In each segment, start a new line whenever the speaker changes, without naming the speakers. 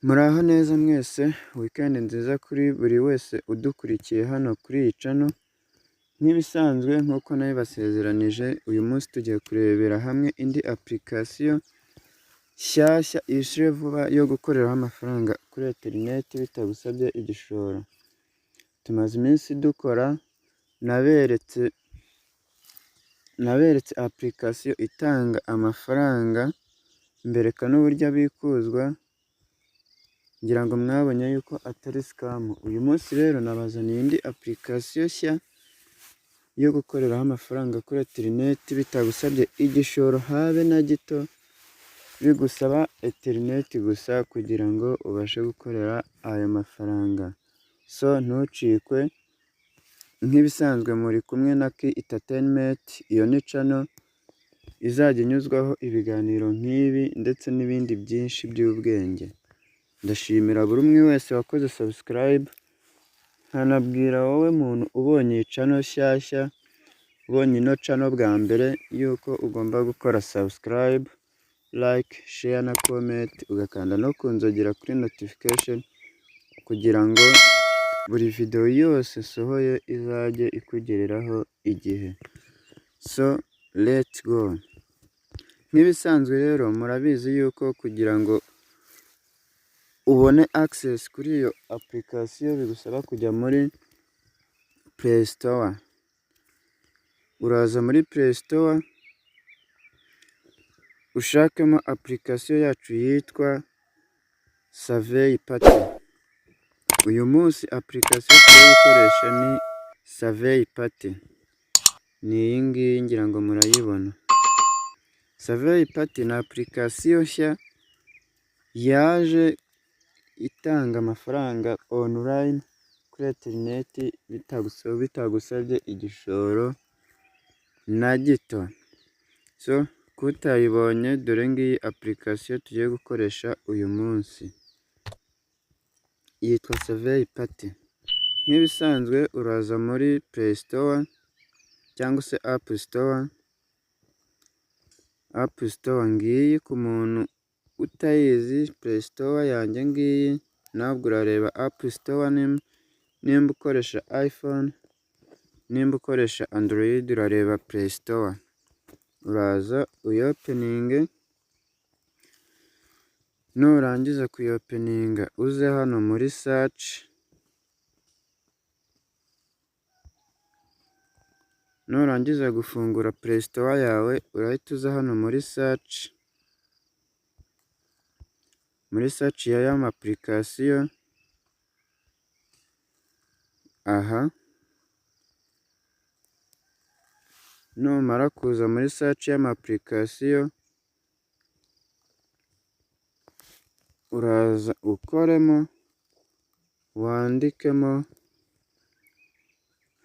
Muraho neza mwese, weekend nziza kuri buri wese udukurikiye hano kuri iyi channel. Nk'ibisanzwe nk'uko nabibasezeranije, uyu munsi tugiye kurebera hamwe indi application nshyashya ije vuba yo gukoreraho amafaranga kuri interineti bitagusabye igishoro. Tumaze iminsi dukora, naberetse application itanga amafaranga, mbereka n'uburyo abikuzwa, ngira ngo mwabonye yuko atari scam. Uyu munsi rero nabazaniye indi application nshya yo gukoreraho amafaranga kuri interineti bitagusabye igishoro habe na gito, bigusaba interineti gusa kugira ngo ubashe gukorera ayo mafaranga. So ntucikwe, nk'ibisanzwe muri kumwe na Key Entertainment. Iyo ni channel izajya inyuzwaho ibiganiro nk'ibi ndetse n'ibindi byinshi by'ubwenge. Ndashimira buri umwe wese wakoze subscribe, nkanabwira wowe muntu ubonye iyi channel nshyashya, ubonye ino channel bwa mbere, yuko ugomba gukora subscribe, like, share na comment, ugakanda no kunzogera kuri notification kugira ngo buri video yose sohoye izajye ikugereraho igihe. So let's go. Nk'ibisanzwe rero murabizi yuko kugira ngo ubone access kuri iyo application bigusaba kujya muri Play Store. Uraza muri Play Store, ushakemo application yacu yitwa Survey Party. Uyu munsi application tugiye gukoresha ni Survey Party. Ni iyi ngiyi ngira ngo murayibona. Survey Party ni application nshya yaje itanga amafaranga online kuri interineti bitagusabye igishoro na gito. So kutayibonye, dore ngiyi application tugiye gukoresha uyu munsi, yitwa Survey Party. Nk'ibisanzwe uraza muri Play Store cyangwa se App Store. App Store ngiyi ku muntu utayizi, Play Store yanjye ngiyi, nabwo urareba App Store nimba ukoresha iPhone, nimba ukoresha Android urareba Play Store. Uraza uyopeninge, nurangiza kuyopeninga uze hano muri search, nurangiza gufungura Play Store yawe urahita uza hano muri search, y'aya application. Aha numara kuza muri search y'ama application, uraza ukoremo, wandikemo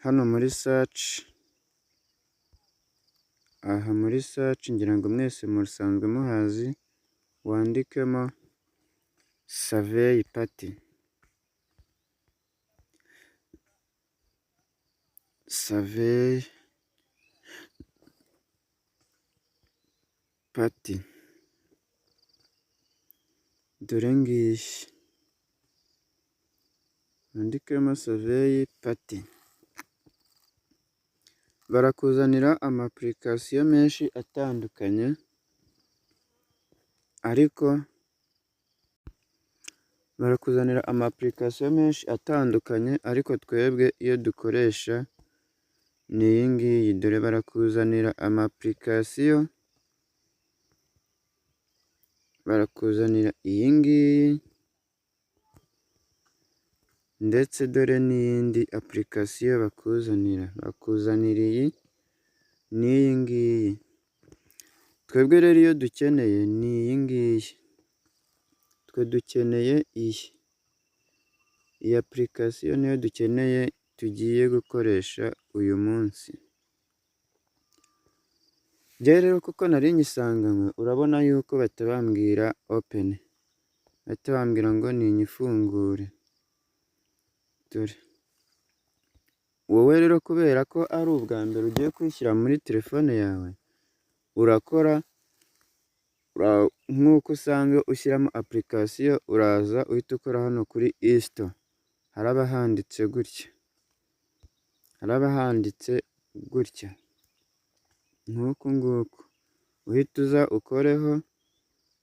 hano muri search. Aha muri search ngira ngo mwese musanzwe muhazi, wandikemo Survey Party. Survey Party, dore ngiyi, wandikemo Survey Party. Barakuzanira ama application menshi atandukanye, ariko twebwe iyo dukoresha ni iyi ngiyi. Dore barakuzanira ama application, barakuzanira iyi ngiyi, ndetse dore n'iyindi application bakuzanira iyi n'iyi ngiyi. Twebwe rero iyo dukeneye ni iyi ngiyi, twe dukeneye iyi application niyo dukeneye, tugiye gukoresha uyu munsi. Rero kuko nari nyisanganywe, urabona yuko batabambwira open, batabambwira ngo ni inyifungure. Dore wowe rero kubera ko ari ubwa mbere ugiye kwishyira muri telefone yawe, urakora nk'uko usanzwe ushyiramo application, uraza uhita ukora hano kuri install, haraba handitse gutya, nk'uku nguku, uhita uza ukoreho,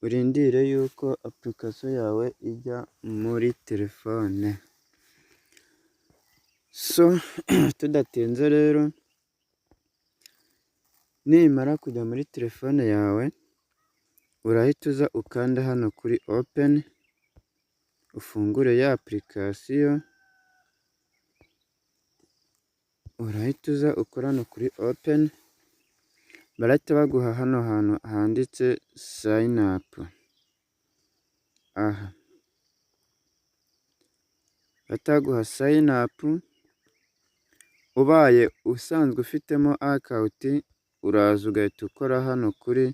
urindire yuko application yawe ijya muri telefone. So tudatinze rero, nimara kujya muri telefone yawe, urahita uza ukanda hano kuri open, ufungure ya application, urahita uza ukora hano kuri open, barahita baguha hano hantu handitse sign up. Aha bataguha sign up, ubaye usanzwe ufitemo account, uraza ugahita ukora hano kuri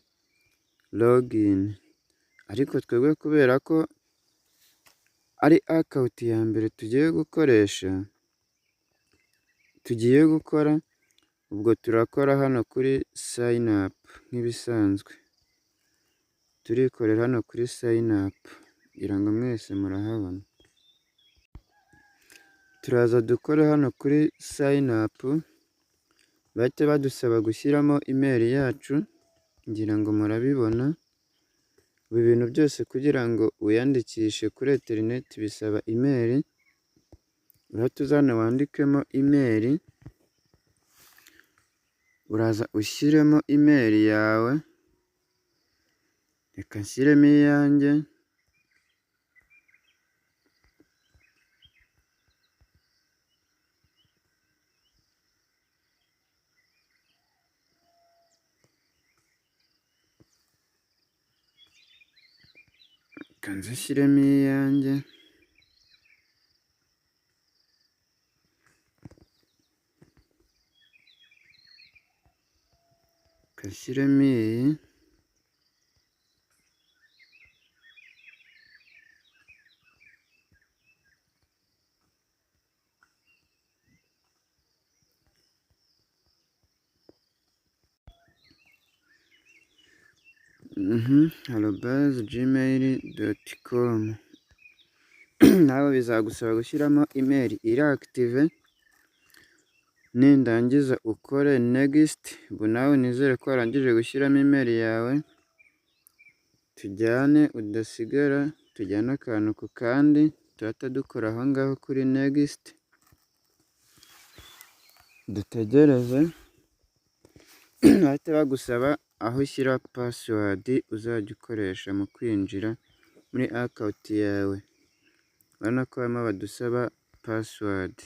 login. Ariko twebwe kubera ko ari account ya mbere tugiye gukora, ubwo turakora hano kuri sign up nk'ibisanzwe, turikorera hano kuri sign up, kugira ngo mwese murahabona. Turaza dukore hano kuri sign up, bahite badusaba gushyiramo email yacu, ngira ngo murabibona. Ibi bintu byose kugira ngo wiyandikishe kuri internet bisaba email, urahita uzana wandikemo email, uraza ushyiremo email yawe, reka nshyiremo iyanjye, kashyiremo iyi, @gmail.com. nawe bizagusaba gushyiramo email iri active, nindangiza ukore next. Ubu nawe nizere ko warangije gushyiramo email yawe, tujyane udasigara, tujyane akantu ku kandi, tuhita dukora aho ngaho kuri next, dutegereze. bahita bagusaba aho ushyira password uzajya ukoresha mu kwinjira muri account yawe. Urabona ko barimo badusaba password,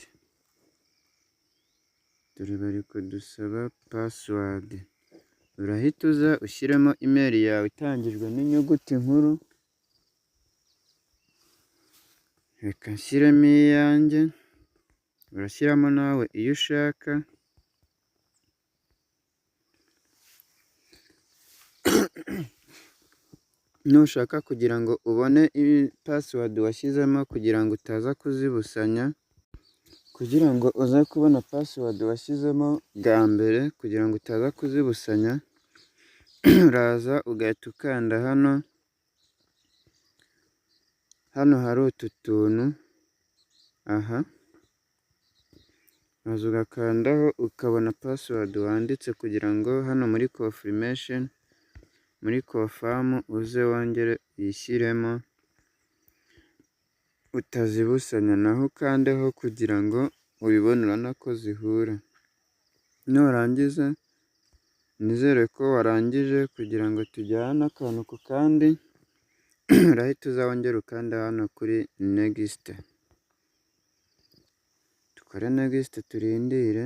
dore bari kudusaba password. Urahita uza ushyiremo email yawe itangijwe n'inyuguti nkuru, reka nshyiremo iyanjye, urashyiramo nawe iyo ushaka. Nushaka kugira ngo ubone password washyizemo, kugira ngo utaza kuzibusanya, kugira ngo uze kubona password washyizemo bwa mbere, kugira ngo utaza kuzibusanya, uraza ugahita ukanda hano hari utu tuntu, aha maze ugakandaho ukabona password wanditse, kugira ngo hano muri confirmation, muri confirm uze wongere uyishyiremo utazibusanya, naho ukandeho kugira ngo ubibone, urabona ko zihura. Nurangiza, nizere ko warangije, kugira ngo tujyane akantu ku kandi, urahita uza wongera ukanda hano kuri next, dukore next, turindire.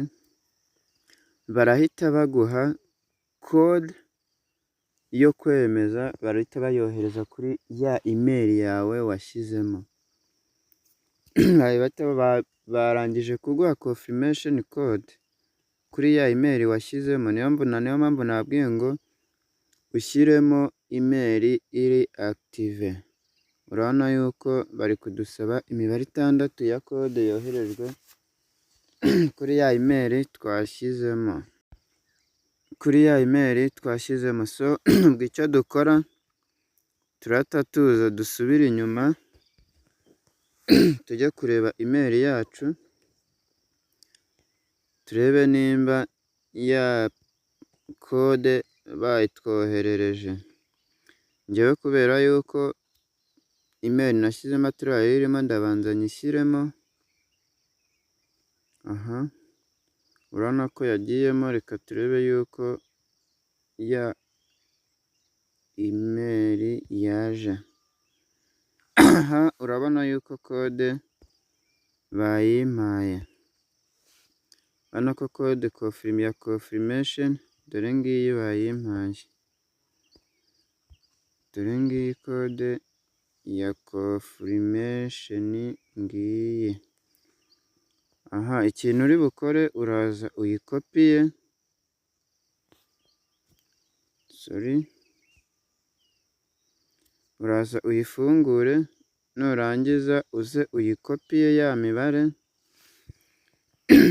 Barahita baguha code yo kwemeza, barahita bayohereza kuri ya email yawe washyizemo. barangije kuguha confirmation code kuri ya email washyizemo. Niyo mpamvu nabwiye ngo ushyiremo email iri active. Urabona yuko bari kudusaba imibare 6 ya code yoherejwe kuri ya email twashyizemo, So ubwo icyo dukora, turahita tuza dusubire inyuma tujye kureba imeri yacu, turebe nimba ya kode bayitwoherereje. Njyewe kubera yuko imeri nashyizemo atari yo irimo, ndabanza nyishyiremo. Aha, urabona ko yagiyemo, reka turebe yuko ya imeri yaje. Aha urabona yuko kode bayimpaye, urabona ko kode ya confirmation dore ngiyi bayimpaye, dore ngiyi kode ya confirmation ngiyi. Aha, ikintu uri bukore uraza uyikopiye, uraza uyifungure, nurangiza uze uyikopiye ya mibare,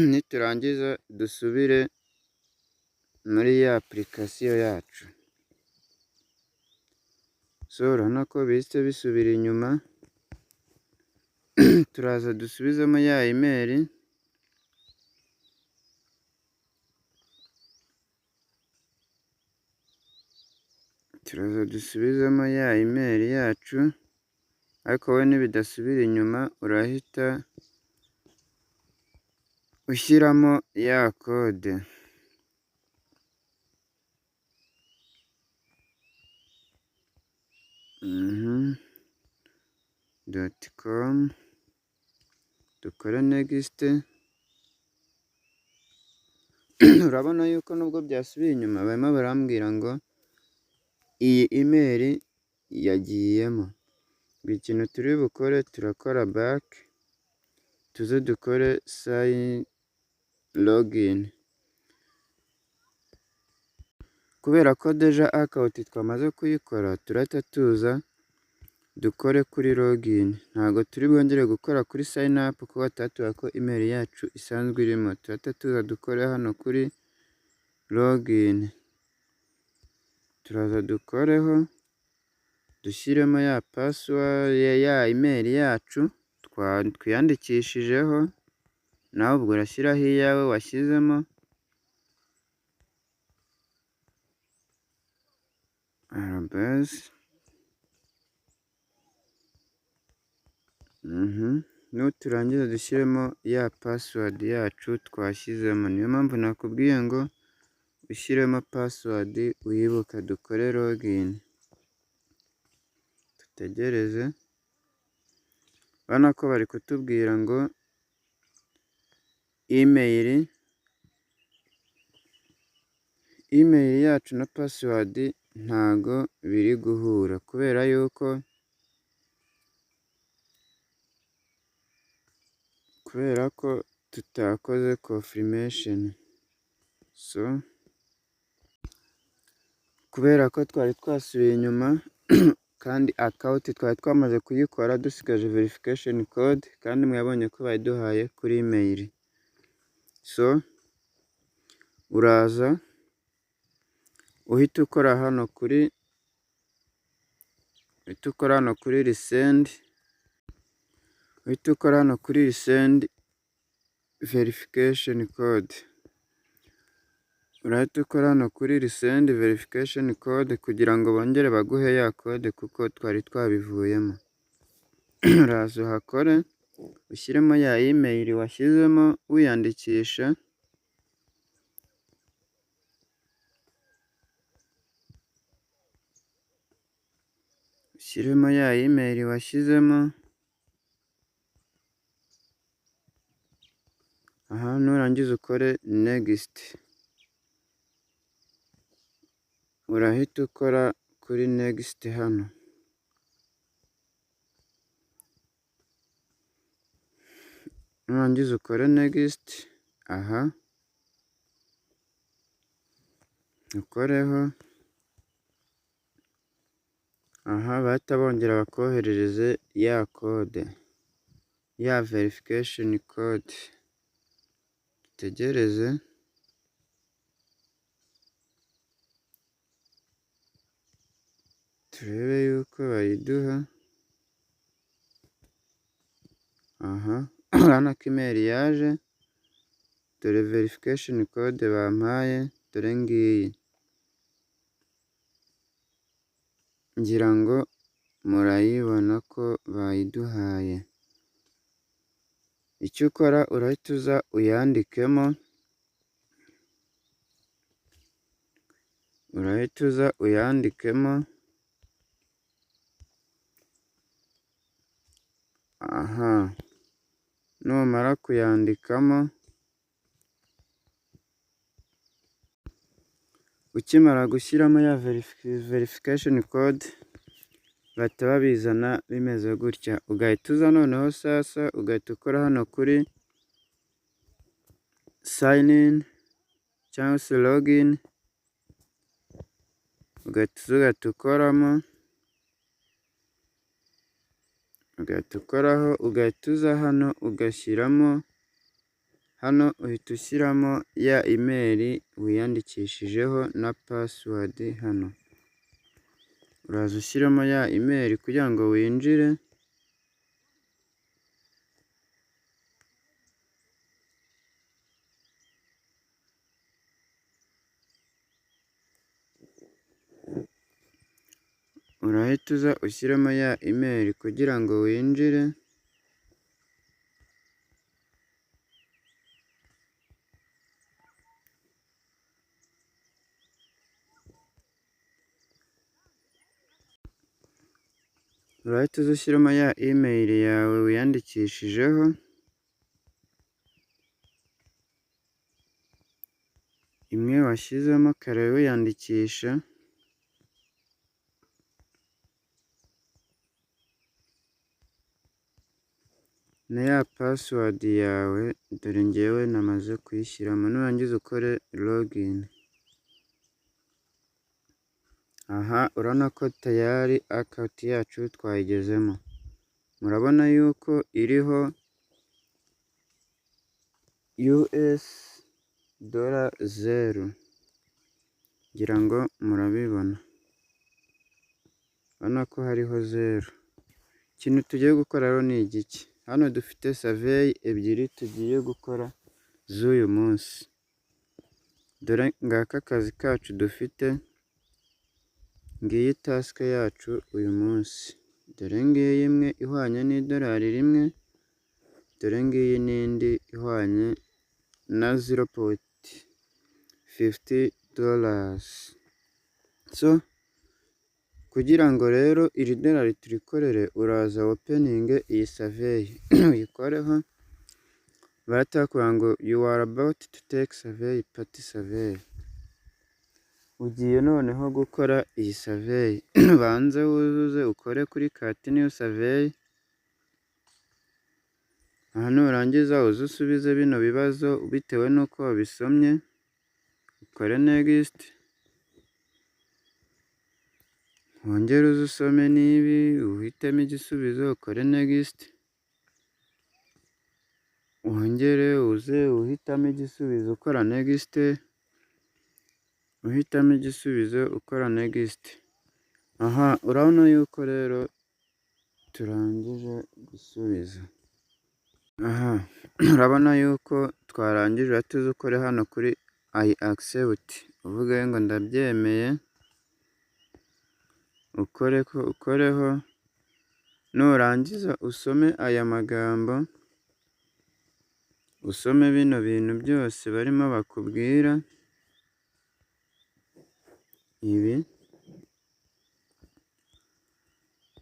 niturangiza dusubire muri ya application yacu. Urabona ko bihise bisubira inyuma, turaza dusubizemo ya imeri, yacu, ariko wowe nibidasubira inyuma urahita ushyiramo ya kode. .com, dukore next. Urabona yuko nubwo byasubiye inyuma barimo barambwira ngo iyi imeri yagiyemo. Ikintu turi bukore turakora back, tuze dukore sign login. Kubera ko deja account twamaze kuyikora, turahita tuza dukore kuri login. Ntabwo turi bwongere gukora kuri sign up kuko batatuye ko email yacu isanzwe irimo. Turahita tuza dukore hano kuri login, turaza dukoreho, dushyiremo ya password ya email yacu twiyandikishijeho, nawe ubwo urashyiraho iyawe washyizemo. Nuturangiza dushyiremo ya password yacu twashyizemo. Niyo mpamvu nakubwiye ngo ushyiremo password uyibuka. Dukore login, dutegereze. Urabona ko bari kutubwira ngo email yacu na password ntago biri guhura kubera ko tutakoze confirmation. Kubera ko twari twasubiye inyuma kandi account twari twamaze kuyikora, dusigaje verification code kandi mwabonye ko bayiduhaye kuri email. Uraza uhita ukora hano kuri resend, verification code. Urahita ukora hano kuri resend verification code kugira ngo bongere baguhe ya code kuko twari twabivuyemo. Uraza uhakore, ushyiremo ya email washyizemo wiyandikisha, aha nurangiza ukore next. Urahita ukora kuri next hano, nurangiza ukore next. Aha ukoreho, aha bahita bongera bakoherereze ya code ya verification code. Dutegereze. turebe yuko bayiduha. Aha urabona ko imeri yaje, dore verification code bampaye, dore ngiyi. Ngira ngo murayibona ko bayiduhaye. Icyo ukora urahita uza uyandikemo, aha numara kuyandikamo, ukimara gushyiramo ya verification code bahita babizana bimeze gutya. Ugahita uza noneho sasa ugahita ukora hano kuri sign in cyangwa se login, ugahita ukoramo, ugahita ukoraho, ugahita uza hano ugashyiramo, hano uhita ushyiramo ya imeri wiyandikishijeho na password. Hano uraza ushyiramo ya imeri kugira ngo winjire. Urahita uza ushyiramo ya imeri kugira ngo winjire. Urahita uza ushyiramo ya email yawe wiyandikishijeho. Imwe washyizemo kare wiyandikisha. Na ya password yawe, dore ngewe namaze kuyishyiramo. Nurangiza ukore login. Aha urabona ko tayari account yacu twayigezemo. Murabona yuko iriho $0. Ngira ngo murabibona. Urabona ko hariho 0. Ikintu tugiye gukora rero ni igiki? Hano dufite survey ebyiri tugiye gukora z'uyu munsi. Dore ngaka akazi kacu dufite, ngiyi task yacu uyu munsi. Dore ngiyi imwe ihwanye $1, dore ngiyi n'indi ihwanye na $0.50. So kugira ngo rero iri dolari turikorere, uraza opening iyi survey uyikoreho. Baratakubwira ngo you are about to take survey, party survey. Ugiye noneho gukora iyi survey. Banze wuzuze ukore kuri continue survey. Aha nurangiza uze usubize bino bibazo bitewe n'uko wabisomye. Ukore next. Wongere uze usome n'ibi, uhitemo igisubizo, ukore next. Wongere uze uhitamo igisubizo, ukora next. Uhitamo igisubizo, ukora next. Aha urabona yuko rero turangije gusubiza. Aha urabona yuko twarangije. Tuze ukore hano kuri I accept, uvuge ngo ndabyemeye. Ukoreho. Nurangiza usome aya magambo, usome bino bintu byose barimo bakubwira. Ibi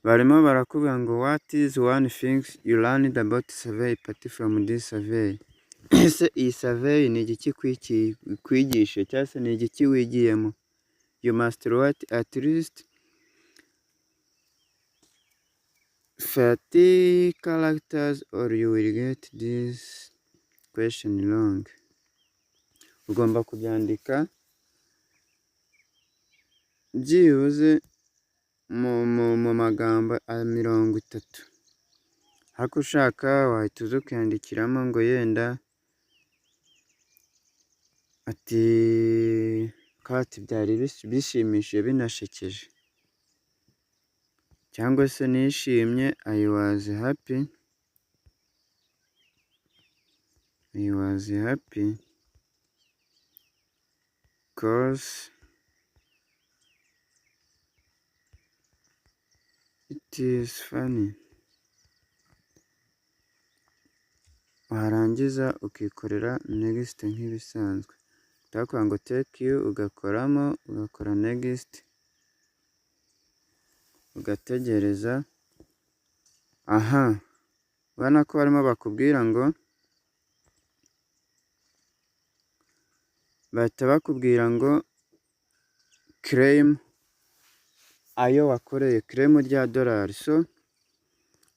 barimo barakubwira ngo what is one thing you learned about survey party from this survey. Ese iyi survey ni igiki kwigisha cyangwa se ni igiki wigiyemo? You must write at least 30 characters or you will get this question wrong. Ugomba kubyandika byibuze mu magambo 30. Hako ushaka wahita uza ukandikiramo ngo yenda ati byari bishimishije binashekeje. cyangwa se nishimye, I was happy cause it is funny. Warangiza ukikorera next nk'ibisanzwe, utakuvuga ngo take you ugakoramo ugakora next ugategereza. Aha, urabona ko barimo bakubwira ngo bahita bakubwira ngo claim ayo wakoreye, claim rya dolari. So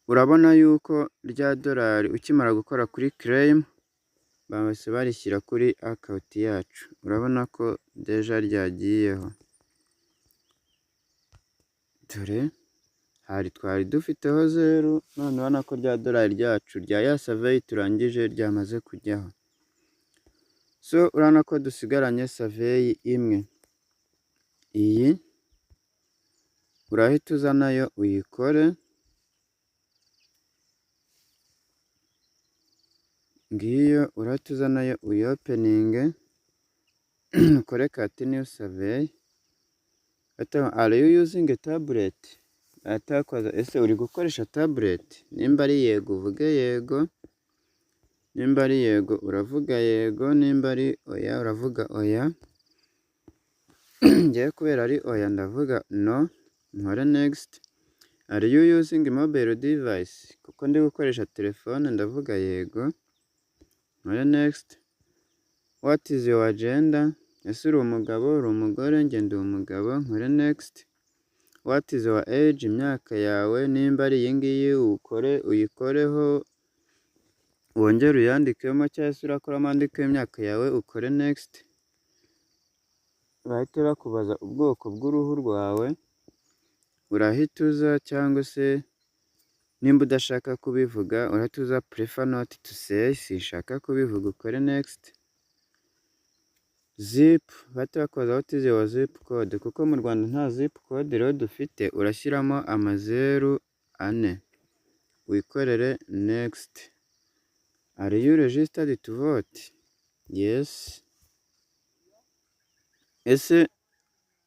urabona yuko rya dolari ukimara gukora kuri claim bahise barishyira kuri account yacu. Urabona ko deja ryagiyeho. Dore hari twari dufiteho 0, none urabona ko rya dolari ryacu rya ya survey turangije ryamaze kujyaho. So urabona ko dusigaranye survey imwe. Iyi urahita uza nayo uyikore, ngiyo urahita uza nayo uyopeninge ukore cut new survey. Are you using a tablet? Atakaza ese uri gukoresha tablet? Nimba ari yego uvuge yego, nimba ari yego uravuga yego, nimba ari oya uravuga oya. Ngiye kubera ari oya ndavuga no, nkore next. Are you using mobile device? Kuko ndi gukoresha telefone ndavuga yego, nkore next. What is your gender? Ese uri umugabo uri umugore? Njye ndi umugabo, nkore next. What is your age? Imyaka yawe, nimba ari iyi ngiyi uyikoreho wongere uyandikemo, cyangwa se urakoramo andikeho imyaka yawe ukore next. Bahita bakubaza ubwoko bw'uruhu rwawe, urahita uza, cyangwa se nimba udashaka kubivuga urahita uza prefer not to say, sinshaka kubivuga ukore next. Zip, bahita bakubaza what is your zip code, kuko mu Rwanda nta zip code rero dufite, urashyiramo 04 wikorere next. Are you registered to vote? Yes. Ese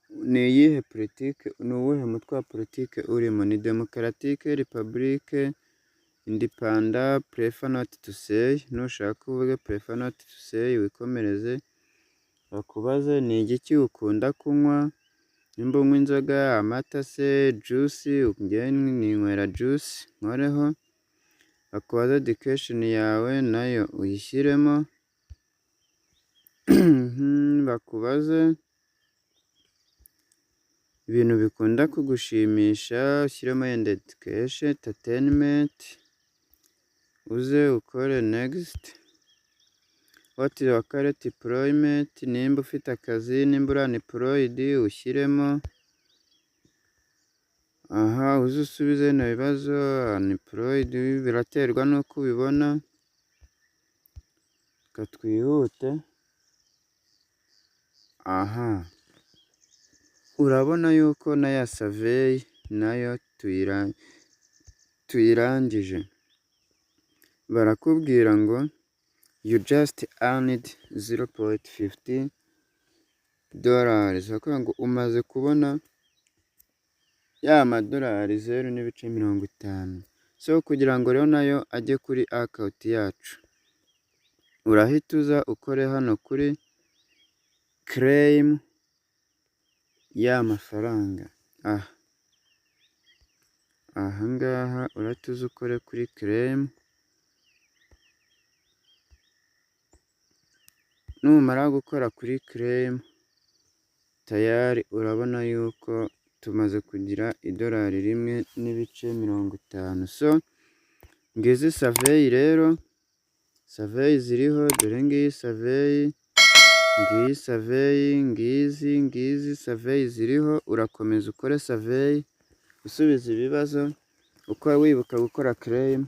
ni iyihe politike, ni uwuhe mutwe wa politike urimo? Ni Democratic, Republic, Independent, prefer not to say. Nushaka uvuge prefer not to say wikomereze. Bakubaze ni igiki ukunda kunywa, nimba unywa inzoga, amata se, juice, njye ninywera juice, nkoreho. Bakubaze education yawe nayo uyishyiremo. Bakubaze ibintu bikunda kugushimisha, ushyiremo education, entertainment, uze ukore next. What is your current employment? Nimba ufite akazi, nimba uri unemployed ushyiremo. Aha, uze usubize bino bibazo. Unemployed biraterwa n'uko ubibona. Twihute. Aha, urabona yuko na ya survey nayo tuyirangije. Barakubwira ngo you just earned $0.50. Bakubwira ngo umaze kubona ya madolari 0.50. So kugira ngo rero nayo ajye kuri account yacu, urahita uza ukore hano kuri claim ya mafaranga. Aha ngaha urahita uza ukore kuri claim. Numara gukora kuri claim tayari urabona yuko tumaze kugira $1.50. So ngizi survey rero, survey ziriho, dore ngiyi survey, ngiyi survey, ngizi survey ziriho. Urakomeza ukore survey usubiza ibibazo uko wibuka gukora claim.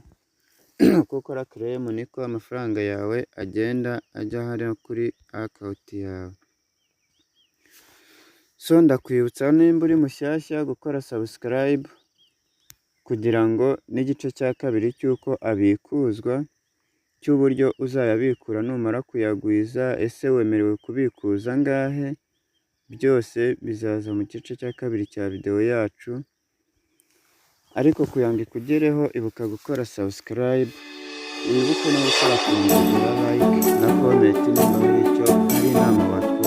Uko ukora claim niko amafaranga yawe agenda ajya hariya kuri account yawe. So ndakwibutsa nimba uri mushyashya gukora subscribe, kugira ngo n'igice cya kabiri cy'uko abikuzwa, cy'uburyo uzayabikura numara kuyagwiza, ese wemerewe kubikuza angahe, byose bizaza mu gice cya kabiri cya videwo yacu. Ariko kugira ngo ikugereho ibuka gukora subscribe, wibuke no gukora like na comment niba hari inama watwungura.